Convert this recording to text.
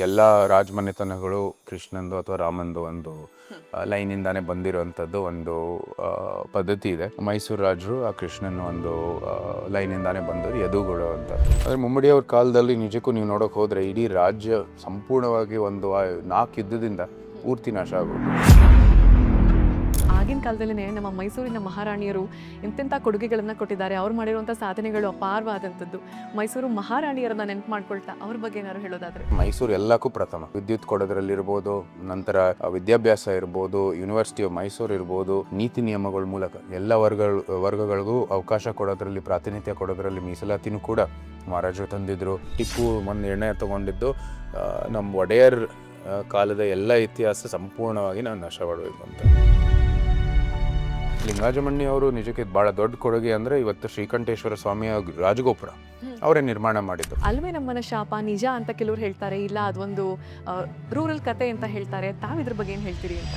ಎಲ್ಲ ರಾಜಮನೆತನಗಳು ಕೃಷ್ಣಂದು ಅಥವಾ ರಾಮಂದು ಒಂದು ಲೈನಿಂದಾನೇ ಬಂದಿರುವಂಥದ್ದು ಒಂದು ಪದ್ಧತಿ ಇದೆ. ಮೈಸೂರು ರಾಜರು ಆ ಕೃಷ್ಣನ ಒಂದು ಲೈನಿಂದಾನೇ ಬಂದವರು ಯದುಗಳು ಅಂತ. ಆದರೆ ಮುಮ್ಮಡಿಯವ್ರ ಕಾಲದಲ್ಲಿ ನಿಜಕ್ಕೂ ನೀವು ನೋಡೋಕೆ ಹೋದರೆ ಇಡೀ ರಾಜ್ಯ ಸಂಪೂರ್ಣವಾಗಿ ಒಂದು 4 ಯುದ್ಧದಿಂದ ಪೂರ್ತಿ ನಾಶ ಆಗೋದು. ಆಗಿನ ಕಾಲದಲ್ಲೇ ನಮ್ಮ ಮೈಸೂರಿನ ಮಹಾರಾಣಿಯರು ಎಂತೆಂಥ ಕೊಡುಗೆಗಳನ್ನು ಕೊಟ್ಟಿದ್ದಾರೆ. ಅವ್ರು ಮಾಡಿರುವಂಥ ಸಾಧನೆಗಳು ಅಪಾರವಾದಂಥದ್ದು. ಮೈಸೂರು ಮಹಾರಾಣಿಯರನ್ನ ನೆನಪು ಮಾಡ್ಕೊಳ್ತಾ ಅವ್ರ ಬಗ್ಗೆ ಏನಾದ್ರು ಹೇಳೋದಾದ್ರೆ? ಮೈಸೂರು ಎಲ್ಲಕ್ಕೂ ಪ್ರಥಮ. ವಿದ್ಯುತ್ ಕೊಡೋದ್ರಲ್ಲಿರ್ಬೋದು, ನಂತರ ವಿದ್ಯಾಭ್ಯಾಸ ಇರ್ಬೋದು, ಯೂನಿವರ್ಸಿಟಿ ಆಫ್ ಮೈಸೂರು ಇರ್ಬೋದು, ನೀತಿ ನಿಯಮಗಳ ಮೂಲಕ ಎಲ್ಲ ವರ್ಗಗಳಿಗೂ ಅವಕಾಶ ಕೊಡೋದ್ರಲ್ಲಿ, ಪ್ರಾತಿನಿಧ್ಯ ಕೊಡೋದ್ರಲ್ಲಿ ಮೀಸಲಾತಿನೂ ಕೂಡ ಮಹಾರಾಜರು ತಂದಿದ್ರು. ಟಿಪ್ಪು ಒಂದು ನಿರ್ಣಯ ತಗೊಂಡಿದ್ದು ನಮ್ಮ ಒಡೆಯರ್ ಕಾಲದ ಎಲ್ಲ ಇತಿಹಾಸ ಸಂಪೂರ್ಣವಾಗಿ ನಾವು ನಾಶ ಮಾಡಬೇಕು ಅಂತ. ಲಿಂಗಾಜಮಣ್ಣಿ ಅವರು ನಿಜಕ್ಕೆ ಭಾಳ ದೊಡ್ಡ ಕೊಡುಗೆ ಅಂದರೆ ಇವತ್ತು ಶ್ರೀಕಂಠೇಶ್ವರ ಸ್ವಾಮಿಯ ರಾಜಗೋಪುರ ಅವರೇ ನಿರ್ಮಾಣ ಮಾಡಿದ್ದು. ಅಲ್ವೇ ನಮ್ಮನ ಶಾಪ ನಿಜ ಅಂತ ಕೆಲವ್ರು ಹೇಳ್ತಾರೆ, ಇಲ್ಲ ಅದೊಂದು ರೂರಲ್ ಕತೆ ಅಂತ ಹೇಳ್ತಾರೆ. ತಾವಿದ್ರ ಬಗ್ಗೆ ಏನು ಹೇಳ್ತೀರಿ ಅಂತ?